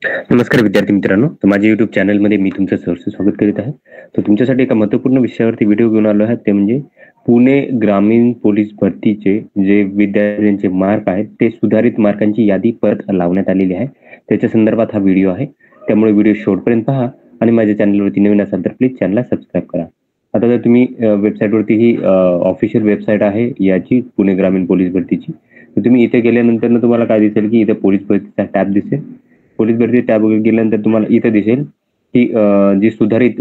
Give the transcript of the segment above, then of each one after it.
नमस्कार विद्यार्थी मित्रांनो. तर माझ्या YouTube चॅनलमध्ये मी तुमचं सहर्ष स्वागत करीत आहे. तर तुमच्यासाठी एका महत्त्वपूर्ण विषयावरती व्हिडिओ घेऊन आलो आहे. ते म्हणजे पुणे ग्रामीण पोलीस भरतीचे जे विद्यार्थ्यांचे मार्क आहेत, ते सुधारित मार्कांची यादी परत लावण्यात आलेली आहे. त्याच्या संदर्भात हा व्हिडिओ आहे. त्यामुळे व्हिडिओ शेवटपर्यंत पहा आणि माझ्या चॅनलवरती नवीन असाल तर प्लीज चॅनलला सबस्क्राईब करा. आता जर तुम्ही वेबसाईटवरती ही ऑफिशियल वेबसाईट आहे याची पुणे ग्रामीण पोलीस भरतीची. तर तुम्ही इथे गेल्यानंतर तुम्हाला काय दिसेल की इथे पोलीस भरतीचा टॅब दिसेल. पोलीस भरती टॅब गेल्यानंतर तुम्हाला इथं दिसेल की जी सुधारित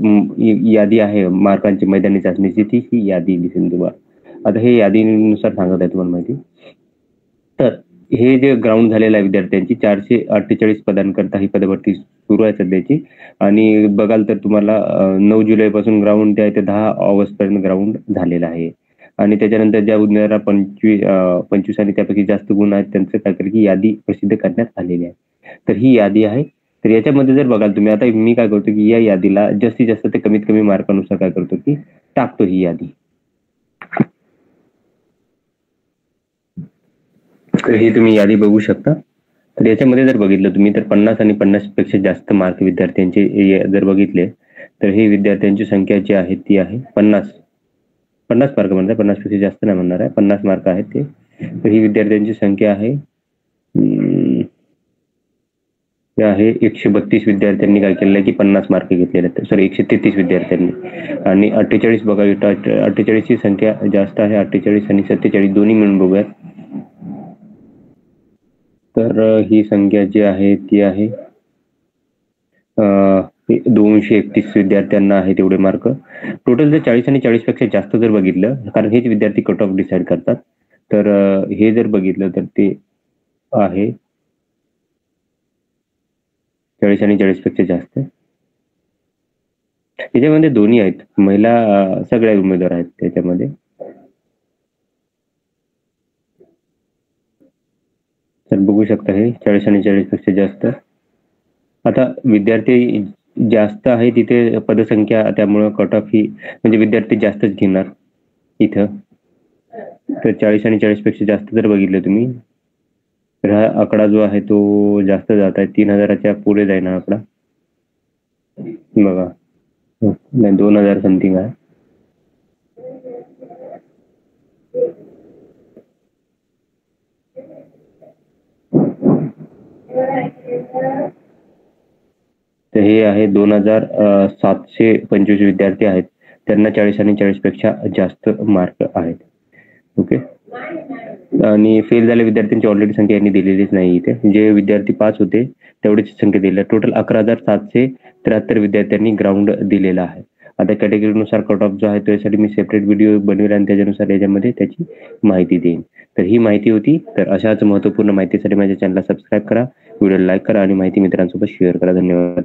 यादी आहे मार्कांची मैदानी चाचणीची ती ही यादी दिसेल तुम्हाला. आता हे यादीनुसार सांगत आहे तुम्हाला माहिती. तर हे जे ग्राउंड झालेलं आहे विद्यार्थ्यांची 448 पदांकरता ही पदभरती सुरू आहे सध्याची. आणि बघाल तर तुम्हाला 9 जुलैपासून ग्राउंड ते आहे ते 10 ऑगस्टपर्यंत ग्राउंड झालेलं आहे. आणि त्याच्यानंतर ज्या उमेदवारांना 25 आणि त्यापैकी जास्त गुण आहेत त्यांचं काय केलं की यादी प्रसिद्ध करण्यात आलेली आहे. तर ही यादी आहे. तर याच्यामध्ये जर बघाल तुम्ही आता मी काय करतो की या यादीला जास्तीत जास्त ते कमीत कमी मार्कानुसार काय करतो की टाकतो ही यादी. तर ही तुम्ही यादी बघू शकता. तर याच्यामध्ये जर बघितलं तुम्ही तर 50 आणि 50 पेक्षा जास्त मार्क विद्यार्थ्यांचे जर बघितले तर ही विद्यार्थ्यांची संख्या जी आहे ती आहे 50 मार्क म्हणतात, 50 पेक्षा जास्त नाही म्हणणार आहे, 50 मार्क आहेत ते. तर ही विद्यार्थ्यांची संख्या आहे आहे 132 विद्यार्थ्यांनी काय केलेलं आहे की 50 मार्क घेतलेले आहेत. सॉरी 133 विद्यार्थ्यांनी. आणि 48 बघा 48 ची संख्या जास्त आहे. 48 आणि 47 दोन्ही मिळून बघूयात. तर ही संख्या जी आहे ती आहे 231 विद्यार्थ्यांना आहे तेवढे मार्क. टोटल जर 40 आणि 40 पेक्षा जास्त जर बघितलं, कारण हेच विद्यार्थी कट ऑफ डिसाईड करतात, तर हे जर बघितलं तर ते आहे 40 आणि 40 पेक्षा जास्त. याच्यामध्ये दोन्ही आहेत, महिला सगळ्या उमेदवार आहेत त्याच्यामध्ये. तर बघू शकता हे 40 आणि 40 पेक्षा जास्त. आता विद्यार्थी जास्त आहे तिथे पदसंख्या, त्यामुळे कट ऑफ ही म्हणजे विद्यार्थी जास्तच घेणार इथं. तर 40 आणि 40 पेक्षा जास्त जर बघितलं तुम्ही तर हा आकडा जो आहे तो जास्त जात आहे. 3000च्या पुढे जाईल हा आकडा. बघा नाही 2000 समथिंग आहे. तर हे आहे 2725 विद्यार्थी आहेत, त्यांना 40 आणि 40 पेक्षा जास्त मार्क आहेत. ओके. आणि फेल झालेल्या विद्यार्थ्यांची ऑलरेडी संख्या यांनी दिलेलीच नाही इथे. जे विद्यार्थी पास होते तेवढीच संख्या दिली आहे. टोटल 11,773 विद्यार्थ्यांनी ग्राउंड दिलेला आहे. आता कॅटेगरीनुसार कट ऑफ जो आहे त्यासाठी मी सेपरेट व्हिडिओ बनवेल आणि त्याच्यानुसार याच्यामध्ये त्याची माहिती देईन. तर ही माहिती होती. तर अशाच महत्त्वपूर्ण माहितीसाठी माझ्या चॅनलला सबस्क्राईब करा, व्हिडिओला लाईक करा आणि माहिती मित्रांसोबत शेअर करा. धन्यवाद.